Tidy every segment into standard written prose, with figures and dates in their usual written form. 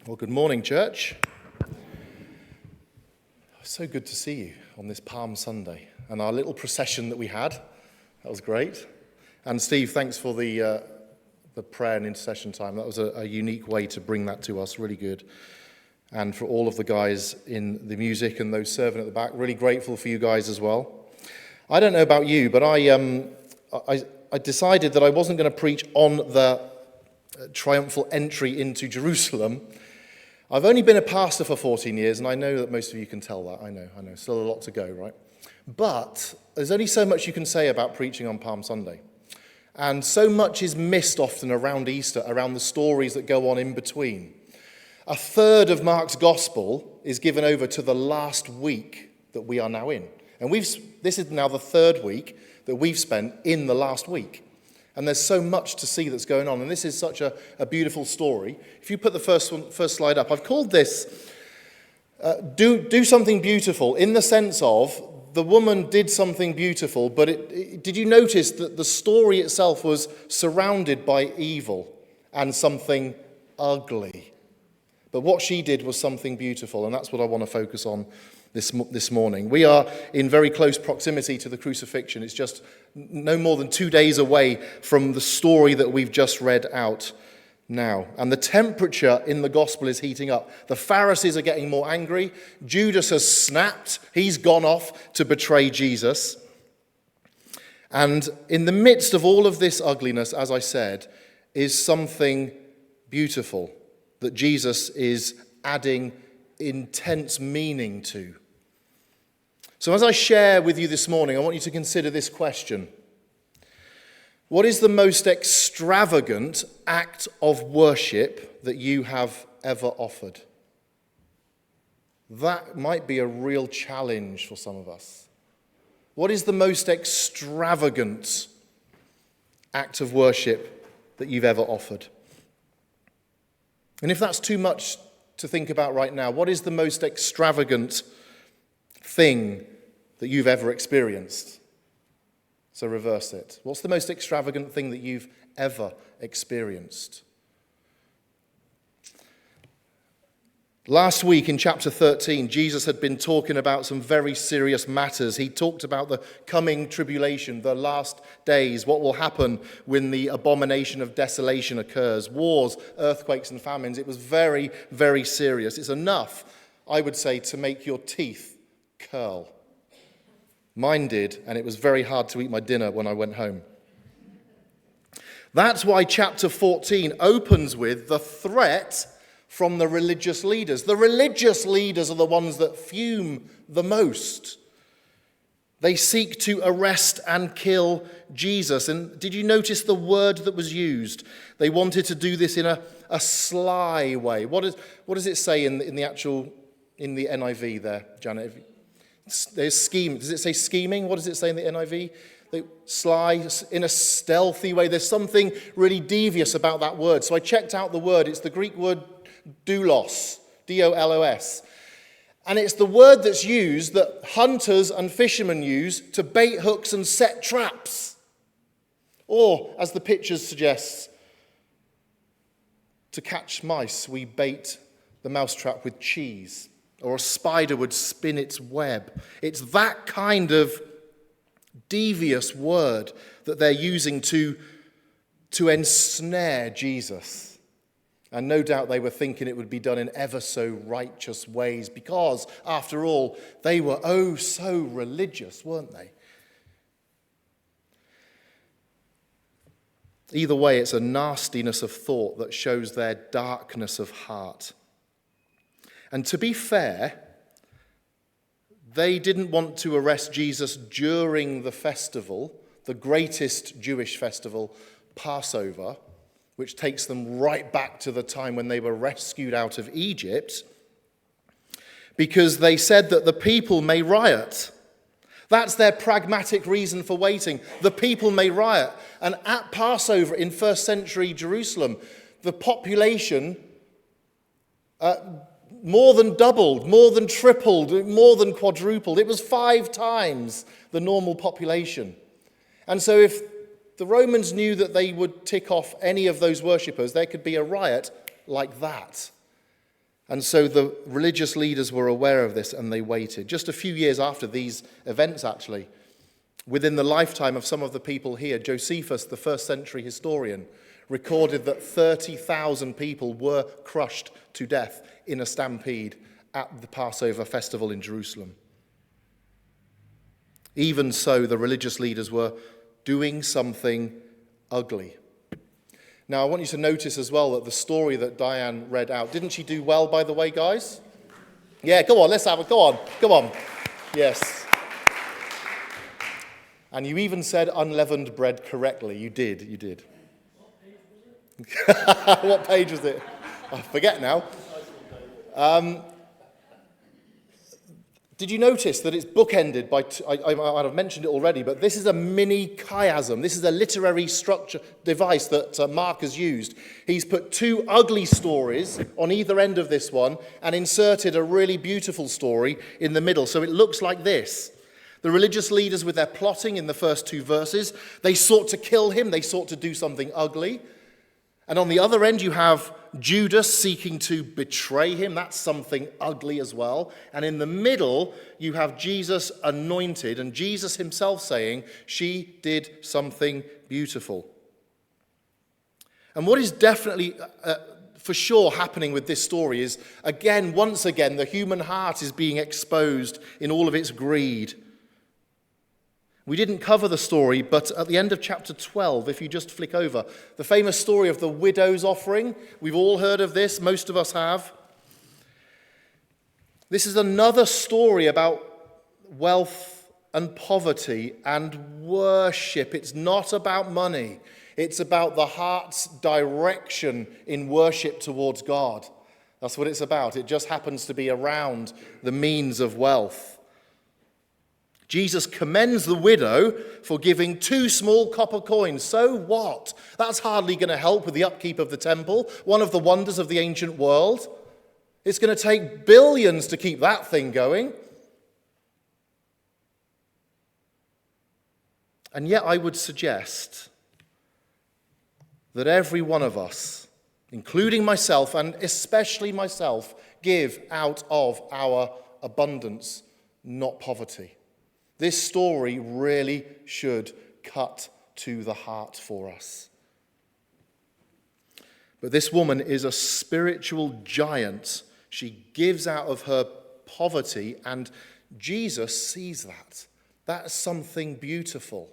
Well, good morning, church. So good to see you on this Palm Sunday. And our little procession that we had, that was great. And Steve, thanks for the prayer and intercession time. That was a unique way to bring that to us, really good. And for all of the guys in the music and those serving at the back, really grateful for you guys as well. I don't know about you, but I decided that I wasn't going to preach on the triumphal entry into Jerusalem. I've only been a pastor for 14 years, and I know that most of you can tell that. I know. Still a lot to go, right? But there's only so much you can say about preaching on Palm Sunday. And so much is missed often around Easter, around the stories that go on in between. A third of Mark's gospel is given over to the last week that we are now in. And this is now the third week that we've spent in the last week. And there's so much to see that's going on. And this is such a beautiful story. If you put the first slide up, I've called this Do Something Beautiful, in the sense of the woman did something beautiful, but did you notice that the story itself was surrounded by evil and something ugly? But what she did was something beautiful, and that's what I want to focus on this morning. We are in very close proximity to the crucifixion. It's just no more than 2 days away from the story that we've just read out now. And the temperature in the gospel is heating up. The Pharisees are getting more angry. Judas has snapped. He's gone off to betray Jesus. And in the midst of all of this ugliness, as I said, is something beautiful that Jesus is adding intense meaning to. So as I share with you this morning, I want you to consider this question. What is the most extravagant act of worship that you have ever offered? That might be a real challenge for some of us. What is the most extravagant act of worship that you've ever offered? And if that's too much to think about right now, what is the most extravagant thing that you've ever experienced? So reverse it. What's the most extravagant thing that you've ever experienced? Last week in chapter 13, Jesus had been talking about some very serious matters. He talked about the coming tribulation, the last days, what will happen when the abomination of desolation occurs, wars, earthquakes and famines. It was very, very serious. It's enough, I would say, to make your teeth curl. Mine did, and it was very hard to eat my dinner when I went home. That's why chapter 14 opens with the threat from the religious leaders. The religious leaders are the ones that fume the most. They seek to arrest and kill Jesus. And did you notice the word that was used? They wanted to do this in a sly way. What does it say in the NIV there, Janet? There's scheme. Does it say scheming? What does it say in the NIV? Sly, in a stealthy way. There's something really devious about that word. So I checked out the word. It's the Greek word doulos, D-O-L-O-S. And it's the word that's used that hunters and fishermen use to bait hooks and set traps. Or, as the picture suggests, to catch mice, we bait the mousetrap with cheese. Or a spider would spin its web. It's that kind of devious word that they're using to ensnare Jesus. And no doubt they were thinking it would be done in ever so righteous ways because, after all, they were oh so religious, weren't they? Either way, it's a nastiness of thought that shows their darkness of heart. And to be fair, they didn't want to arrest Jesus during the festival, the greatest Jewish festival, Passover, which takes them right back to the time when they were rescued out of Egypt, because they said that the people may riot. That's their pragmatic reason for waiting. The people may riot. And at Passover in first century Jerusalem, the population more than doubled, more than tripled, more than quadrupled. It was 5 times the normal population. And so if the Romans knew that they would tick off any of those worshippers, there could be a riot like that. And so the religious leaders were aware of this and they waited. Just a few years after these events, actually, within the lifetime of some of the people here, Josephus, the first century historian, recorded that 30,000 people were crushed to death in a stampede at the Passover festival in Jerusalem. Even so, the religious leaders were doing something ugly. Now, I want you to notice as well that the story that Diane read out, didn't she do well, by the way, guys? Yeah, go on, let's have it. Go on. Yes. And you even said unleavened bread correctly. You did. What page was it? I forget now. Did you notice that it's bookended by, I might have mentioned it already, but this is a mini chiasm. This is a literary structure device that Mark has used. He's put two ugly stories on either end of this one and inserted a really beautiful story in the middle. So it looks like this. The religious leaders, with their plotting in the first two verses, they sought to kill him. They sought to do something ugly. And on the other end, you have Judas seeking to betray him. That's something ugly as well. And in the middle, you have Jesus anointed, and Jesus himself saying, she did something beautiful. And what is definitely, for sure, happening with this story is, once again, the human heart is being exposed in all of its greed. We didn't cover the story, but at the end of chapter 12, if you just flick over, the famous story of the widow's offering. We've all heard of this, most of us have. This is another story about wealth and poverty and worship. It's not about money. It's about the heart's direction in worship towards God. That's what it's about. It just happens to be around the means of wealth. Jesus commends the widow for giving 2 small copper coins. So what? That's hardly going to help with the upkeep of the temple, one of the wonders of the ancient world. It's going to take billions to keep that thing going. And yet I would suggest that every one of us, including myself and especially myself, give out of our abundance, not poverty. This story really should cut to the heart for us. But this woman is a spiritual giant. She gives out of her poverty, and Jesus sees that. That's something beautiful.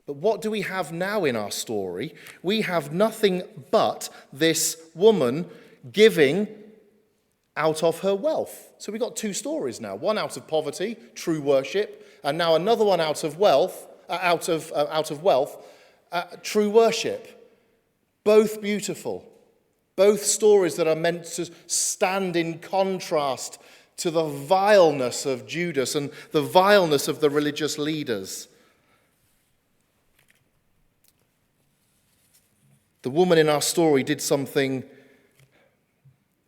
But what do we have now in our story? We have nothing but this woman giving out of her wealth. So we've got 2 stories now. One out of poverty, true worship, and now another one out of wealth, true worship. Both beautiful. Both stories that are meant to stand in contrast to the vileness of Judas and the vileness of the religious leaders. The woman in our story did something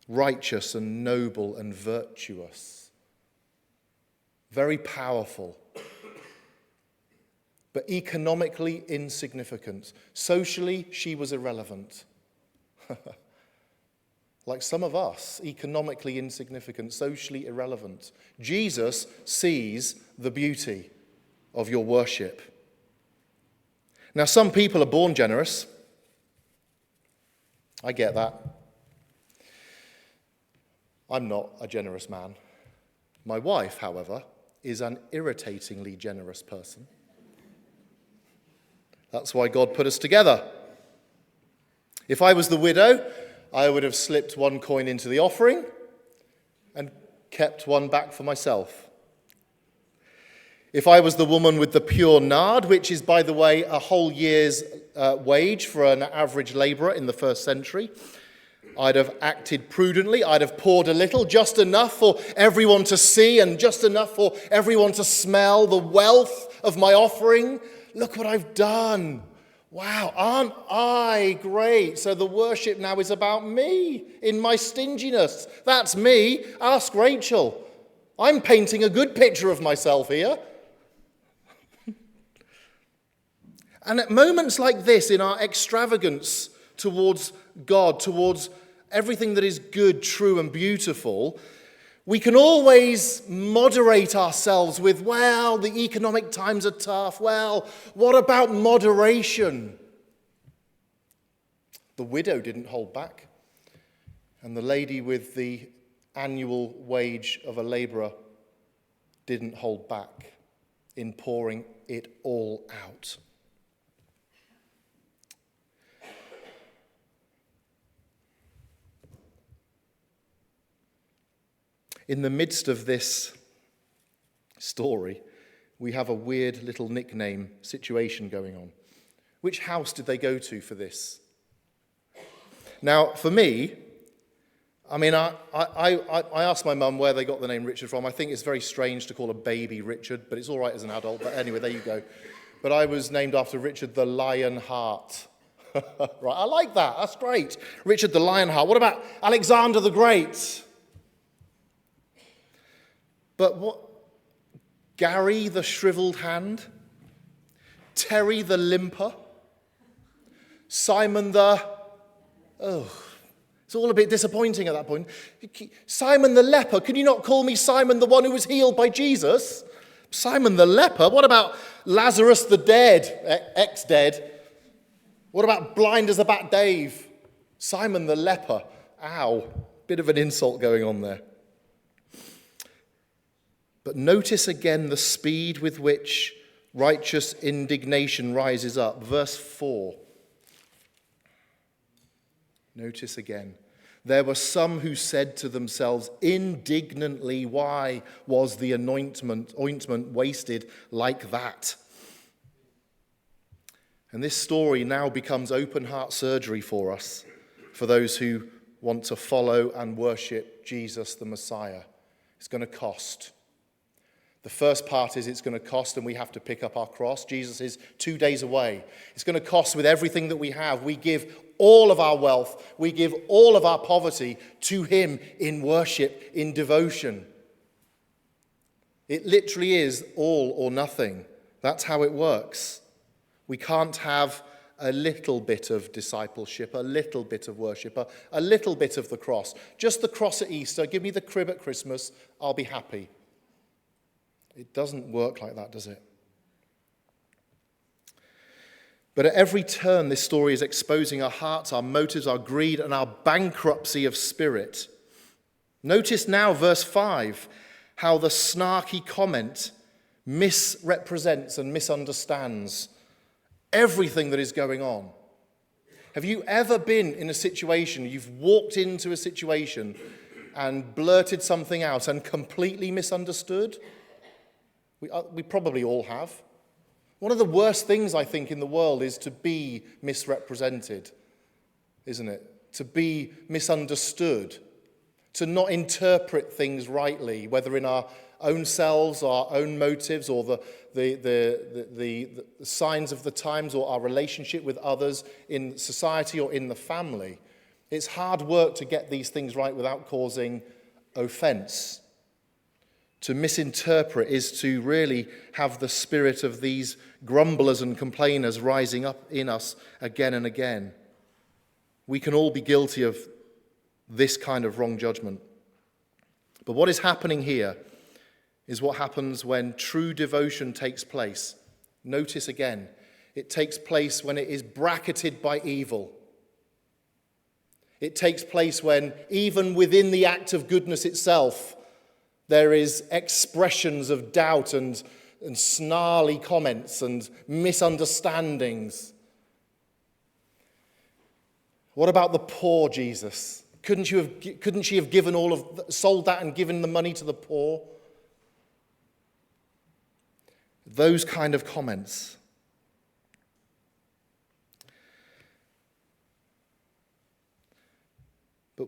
righteous and noble and virtuous. Very powerful. But economically insignificant. Socially, she was irrelevant. Like some of us, economically insignificant, socially irrelevant. Jesus sees the beauty of your worship. Now, some people are born generous. I get that. I'm not a generous man. My wife, however, is an irritatingly generous person. That's why God put us together. If I was the widow, I would have slipped 1 coin into the offering and kept 1 back for myself. If I was the woman with the pure nard, which is, by the way, a whole year's wage for an average labourer in the first century, I'd have acted prudently. I'd have poured a little, just enough for everyone to see and just enough for everyone to smell the wealth of my offering. Look what I've done. Wow, aren't I great? So the worship now is about me in my stinginess. That's me. Ask Rachel. I'm painting a good picture of myself here. And at moments like this, in our extravagance towards God, towards everything that is good, true, and beautiful, we can always moderate ourselves with, well, the economic times are tough. Well, what about moderation? The widow didn't hold back. And the lady with the annual wage of a labourer didn't hold back in pouring it all out. In the midst of this story, we have a weird little nickname situation going on. Which house did they go to for this? Now, for me, I asked my mum where they got the name Richard from. I think it's very strange to call a baby Richard, but it's all right as an adult. But anyway, there you go. But I was named after Richard the Lionheart. Right, I like that. That's great. Richard the Lionheart. What about Alexander the Great? But what? Gary the Shriveled Hand? Terry the Limper? Simon the... Oh, it's all a bit disappointing at that point. Simon the Leper. Can you not call me Simon the one who was healed by Jesus? Simon the Leper? What about Lazarus the dead, ex-dead? What about blind as a bat Dave? Simon the Leper. Ow, bit of an insult going on there. But notice again the speed with which righteous indignation rises up. Verse 4. Notice again. There were some who said to themselves indignantly, why was the ointment wasted like that? And this story now becomes open heart surgery for us, for those who want to follow and worship Jesus the Messiah. It's going to cost. The first part is it's going to cost and we have to pick up our cross. Jesus is 2 days away. It's going to cost with everything that we have. We give all of our wealth, we give all of our poverty to him in worship, in devotion. It literally is all or nothing. That's how it works. We can't have a little bit of discipleship, a little bit of worship, a little bit of the cross. Just the cross at Easter, give me the crib at Christmas, I'll be happy. It doesn't work like that, does it? But at every turn, this story is exposing our hearts, our motives, our greed, and our bankruptcy of spirit. Notice now, verse 5, how the snarky comment misrepresents and misunderstands everything that is going on. Have you ever been in a situation, you've walked into a situation and blurted something out and completely misunderstood? We probably all have. One of the worst things, I think, in the world is to be misrepresented, isn't it? To be misunderstood, to not interpret things rightly, whether in our own selves, our own motives, or the signs of the times, or our relationship with others in society or in the family. It's hard work to get these things right without causing offense. To misinterpret is to really have the spirit of these grumblers and complainers rising up in us again and again. We can all be guilty of this kind of wrong judgment. But what is happening here is what happens when true devotion takes place. Notice again, it takes place when it is bracketed by evil. It takes place when, even within the act of goodness itself, there is expressions of doubt and snarly comments and misunderstandings. What about the poor, Jesus? Couldn't she have given sold that and given the money to the poor? Those kind of comments. But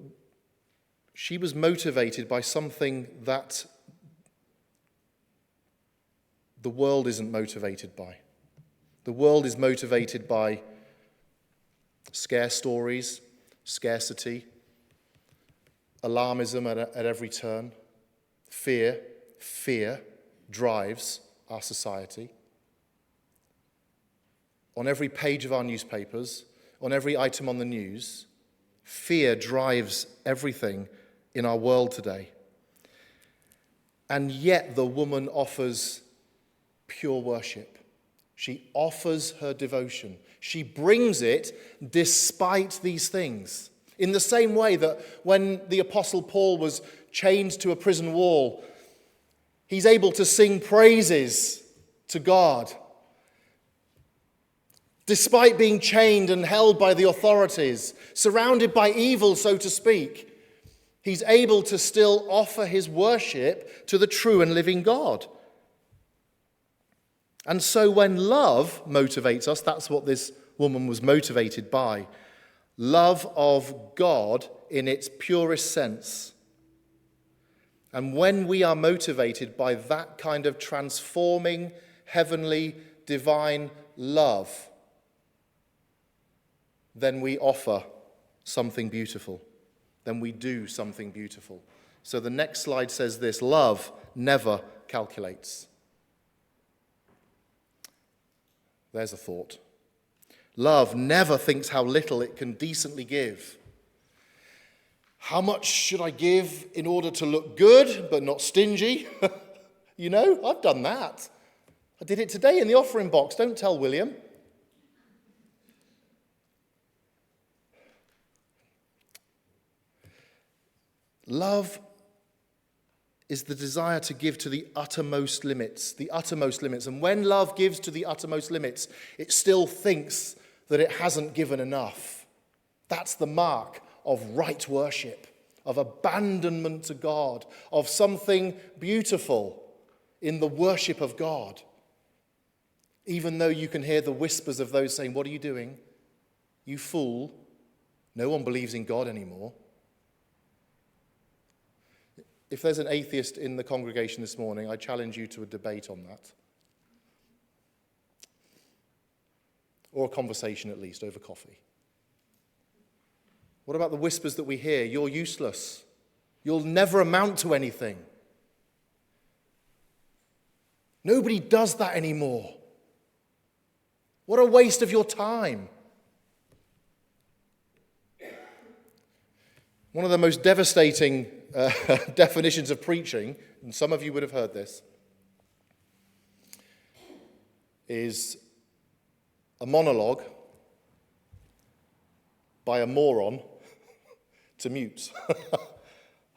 she was motivated by something that the world isn't motivated by. The world is motivated by scare stories, scarcity, alarmism at every turn. Fear drives our society. On every page of our newspapers, on every item on the news, Fear drives everything in our world today. And yet the woman offers pure worship. She offers her devotion. She brings it despite these things. In the same way that when the Apostle Paul was chained to a prison wall, he's able to sing praises to God. Despite being chained and held by the authorities, surrounded by evil, so to speak, he's able to still offer his worship to the true and living God. And so when love motivates us, that's what this woman was motivated by. Love of God in its purest sense. And when we are motivated by that kind of transforming, heavenly, divine love, then we offer something beautiful. Then we do something beautiful. So the next slide says this: love never calculates. There's a thought. Love never thinks how little it can decently give. How much should I give in order to look good but not stingy? You know, I've done that. I did it today in the offering box. Don't tell William. Love is the desire to give to the uttermost limits, the uttermost limits. And when love gives to the uttermost limits, it still thinks that it hasn't given enough. That's the mark of right worship, of abandonment to God, of something beautiful in the worship of God. Even though you can hear the whispers of those saying, "What are you doing? You fool. No one believes in God anymore." If there's an atheist in the congregation this morning, I challenge you to a debate on that. Or a conversation at least, over coffee. What about the whispers that we hear? You're useless. You'll never amount to anything. Nobody does that anymore. What a waste of your time. One of the most devastating definitions of preaching, and some of you would have heard this, is a monologue by a moron to mutes.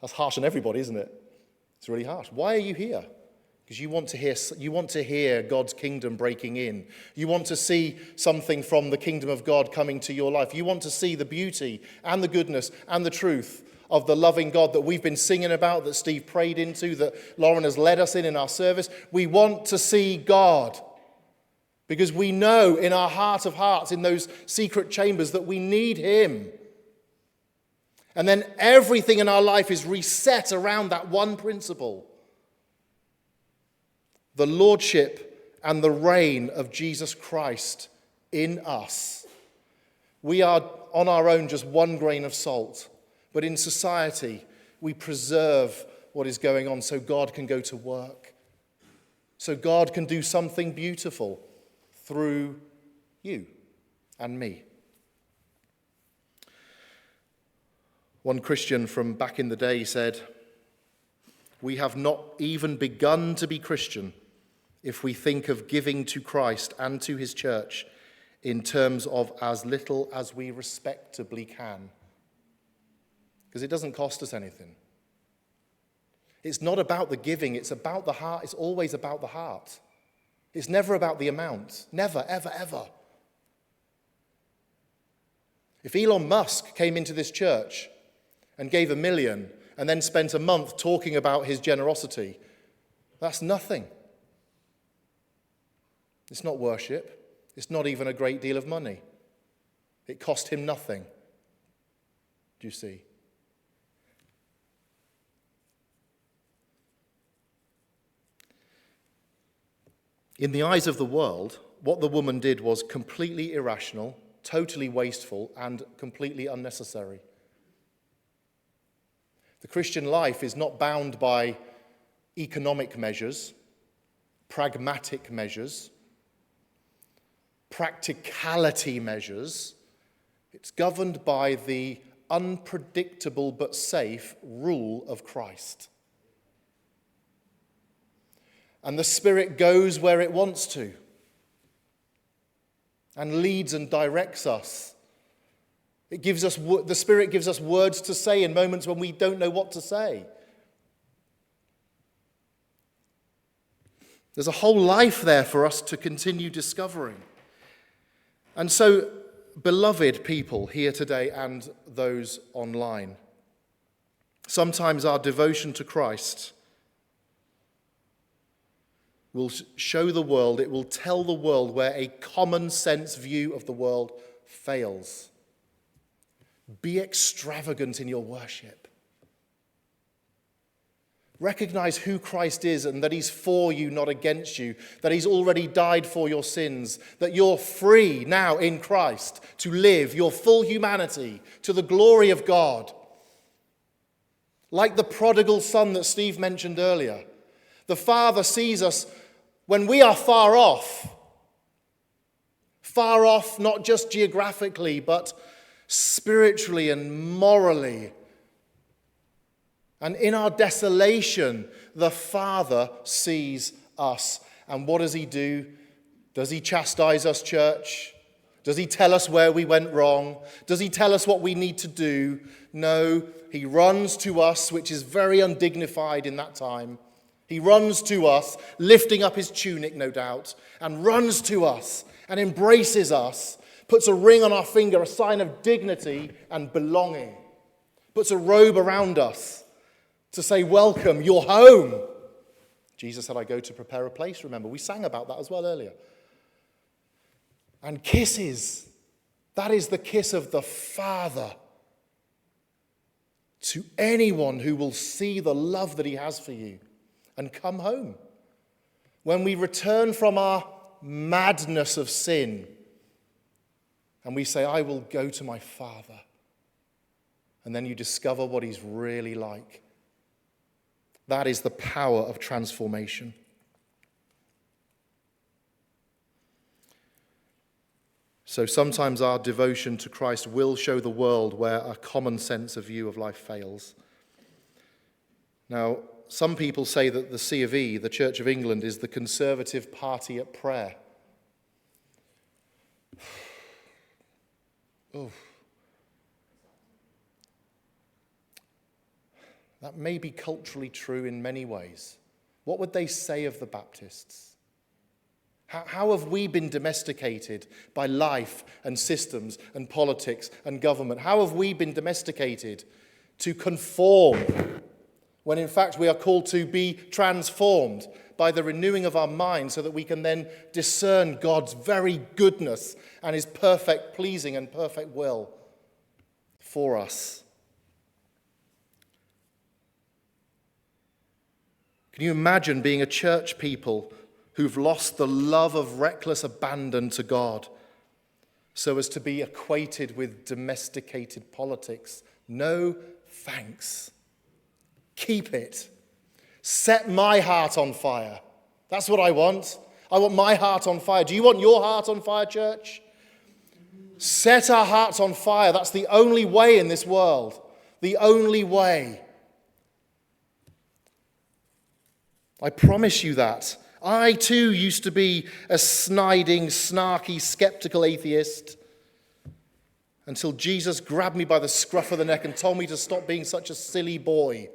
That's harsh on everybody, isn't it? It's really harsh. Why are you here? Because you want to hear God's kingdom breaking in. You want to see something from the kingdom of God coming to your life. You want to see the beauty and the goodness and the truth of the loving God that we've been singing about, that Steve prayed into, that Lauren has led us in our service. We want to see God because we know in our heart of hearts, in those secret chambers, that we need him. And then everything in our life is reset around that one principle: the lordship and the reign of Jesus Christ in us. We are on our own just one grain of salt. But in society, we preserve what is going on so God can go to work. So God can do something beautiful through you and me. One Christian from back in the day said, "We have not even begun to be Christian if we think of giving to Christ and to his church in terms of as little as we respectably can." Because it doesn't cost us anything. It's not about the giving, it's about the heart. It's always about the heart. It's never about the amount. Never, ever, ever. If Elon Musk came into this church and gave $1 million and then spent a month talking about his generosity, that's nothing. It's not worship. It's not even a great deal of money. It cost him nothing. Do you see? In the eyes of the world, what the woman did was completely irrational, totally wasteful, and completely unnecessary. The Christian life is not bound by economic measures, pragmatic measures, practicality measures. It's governed by the unpredictable but safe rule of Christ. And the Spirit goes where it wants to and leads and directs us. The Spirit gives us words to say in moments when we don't know what to say. There's a whole life there for us to continue discovering. And so, beloved people here today and those online, sometimes our devotion to Christ will show the world, it will tell the world where a common sense view of the world fails. Be extravagant in your worship. Recognize who Christ is and that he's for you, not against you, that he's already died for your sins, that you're free now in Christ to live your full humanity to the glory of God. Like the prodigal son that Steve mentioned earlier, the Father sees us when we are far off not just geographically, but spiritually and morally. And in our desolation, the Father sees us. And what does he do? Does he chastise us, church? Does he tell us where we went wrong? Does he tell us what we need to do? No, he runs to us, which is very undignified in that time. He runs to us, lifting up his tunic, no doubt, and runs to us and embraces us, puts a ring on our finger, a sign of dignity and belonging, puts a robe around us to say, welcome, you're home. Jesus said, I go to prepare a place, remember. We sang about that as well earlier. And kisses, that is the kiss of the Father to anyone who will see the love that he has for you and come home. When we return from our madness of sin and we say, I will go to my Father, and then you discover what he's really like. That is the power of transformation. So sometimes our devotion to Christ will show the world where a common sense of view of life fails. Now, some people say that the C of E, the Church of England, is the Conservative Party at prayer. Oh. That may be culturally true in many ways. What would they say of the Baptists? How have we been domesticated by life and systems and politics and government? How have we been domesticated to conform when in fact we are called to be transformed by the renewing of our mind so that we can then discern God's very goodness and his perfect pleasing and perfect will for us? Can you imagine being a church people who've lost the love of reckless abandon to God so as to be equated with domesticated politics? No thanks. Keep it. Set my heart on fire. That's what I want. I want my heart on fire. Do you want your heart on fire, church? Set our hearts on fire. That's the only way in this world. The only way. I promise you that. I too used to be a sniding, snarky, skeptical atheist until Jesus grabbed me by the scruff of the neck and told me to stop being such a silly boy.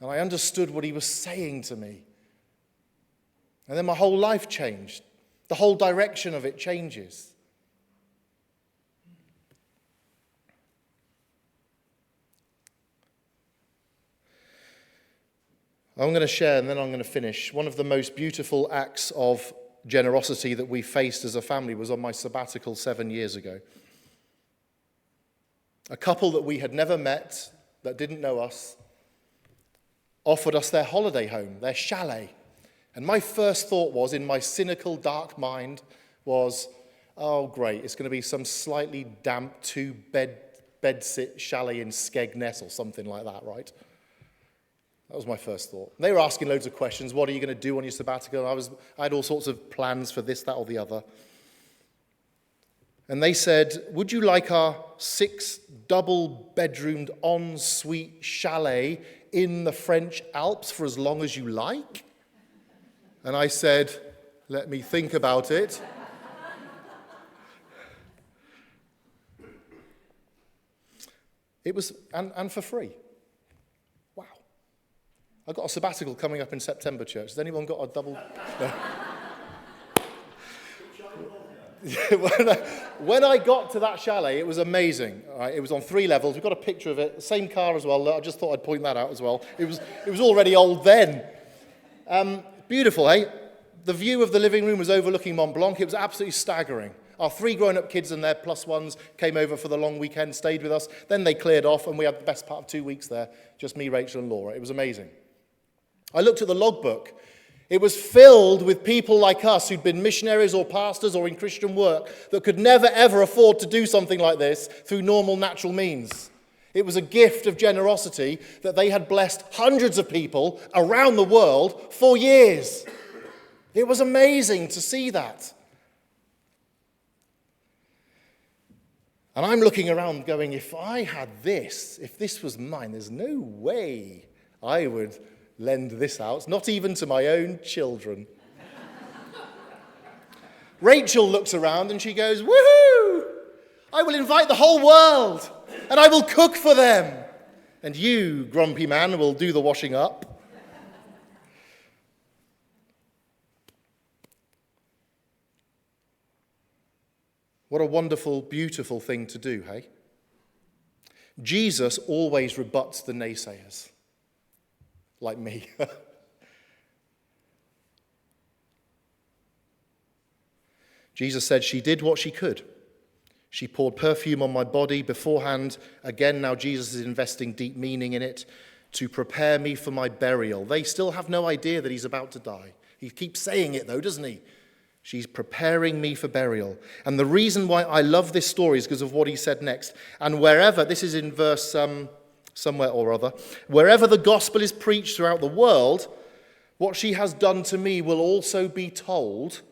And I understood what he was saying to me. And then my whole life changed. The whole direction of it changes. I'm going to share, and then I'm going to finish. One of the most beautiful acts of generosity that we faced as a family was on my sabbatical 7 years ago. A couple that we had never met, that didn't know us, offered us their holiday home, their chalet. And my first thought was, in my cynical, dark mind, was, oh, great, it's going to be some slightly damp two-bed-sit chalet in Skegness or something like that, right? That was my first thought. They were asking loads of questions. What are you going to do on your sabbatical? I had all sorts of plans for this, that, or the other. And they said, would you like our 6 double-bedroomed en-suite chalet in the French Alps for as long as you like? And I said, let me think about it. It was, and for free. Wow. I've got a sabbatical coming up in September, church. Has anyone got a double? No. When I got to that chalet, it was amazing. It was on 3 levels. We've got a picture of it. Same car as well. I just thought I'd point that out as well. It was already old then. Beautiful, eh? The view of the living room was overlooking Mont Blanc. It was absolutely staggering. Our 3 grown-up kids and their +1s came over for the long weekend, stayed with us. Then they cleared off, and we had the best part of 2 weeks there. Just me, Rachel, and Laura. It was amazing. I looked at the logbook. It was filled with people like us who'd been missionaries or pastors or in Christian work that could never, ever afford to do something like this through normal, natural means. It was a gift of generosity that they had blessed hundreds of people around the world for years. It was amazing to see that. And I'm looking around going, if I had this, if this was mine, there's no way I would lend this out, not even to my own children. Rachel looks around and she goes, woohoo! I will invite the whole world and I will cook for them. And you, grumpy man, will do the washing up. What a wonderful, beautiful thing to do, hey? Jesus always rebuts the naysayers, like me. Jesus said she did what she could. She poured perfume on my body beforehand. Again, now Jesus is investing deep meaning in it to prepare me for my burial. They still have no idea that he's about to die. He keeps saying it though, doesn't he? She's preparing me for burial. And the reason why I love this story is because of what he said next. And wherever, this is in verse somewhere or other, wherever the gospel is preached throughout the world, what she has done to me will also be told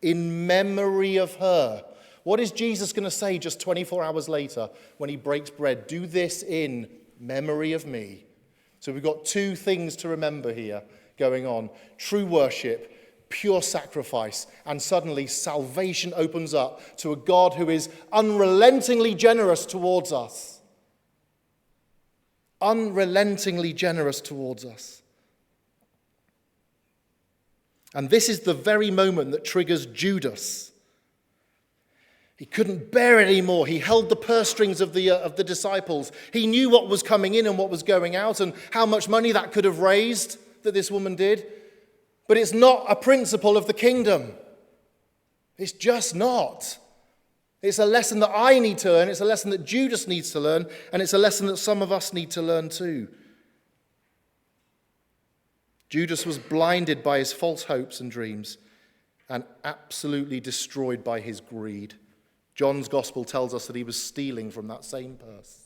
in memory of her. What is Jesus going to say just 24 hours later when he breaks bread? Do this in memory of me. So we've got 2 things to remember here going on. True worship, pure sacrifice, and suddenly salvation opens up to a God who is unrelentingly generous towards us. Unrelentingly generous towards us. And this is the very moment that triggers Judas. He couldn't bear it anymore. He held the purse strings of the disciples. He knew what was coming in and what was going out and how much money that could have raised that this woman did. But it's not a principle of the kingdom. It's just not. It's a lesson that I need to learn. It's a lesson that Judas needs to learn. And it's a lesson that some of us need to learn too. Judas was blinded by his false hopes and dreams and absolutely destroyed by his greed. John's gospel tells us that he was stealing from that same purse.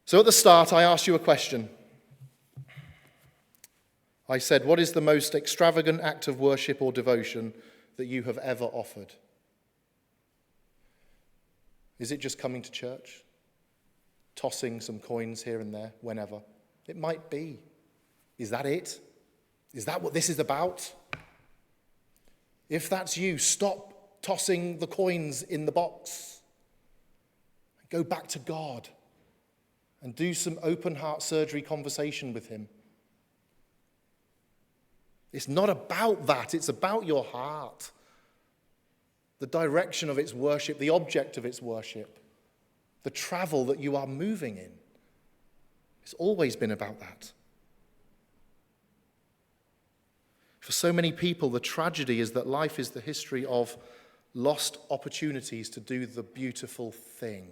So at the start, I asked you a question. I said, what is the most extravagant act of worship or devotion that you have ever offered? Is it just coming to church? Tossing some coins here and there, whenever? It might be. Is that it? Is that what this is about? If that's you, stop tossing the coins in the box. Go back to God and do some open heart surgery conversation with him. It's not about that. It's about your heart. The direction of its worship, the object of its worship, the travel that you are moving in. It's always been about that. For so many people, the tragedy is that life is the history of lost opportunities to do the beautiful thing.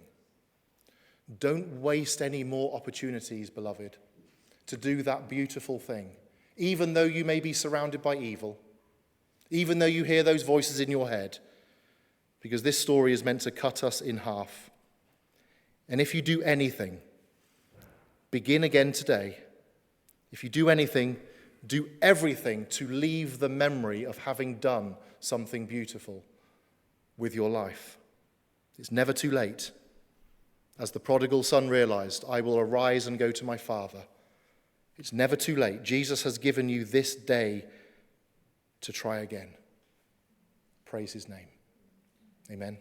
Don't waste any more opportunities, beloved, to do that beautiful thing. Even though you may be surrounded by evil, even though you hear those voices in your head, because this story is meant to cut us in half. And if you do anything, begin again today. If you do anything, do everything to leave the memory of having done something beautiful. with your life. It's never too late. As the prodigal son realized, I will arise and go to my father. It's never too late. Jesus has given you this day to try again. Praise his name. Amen.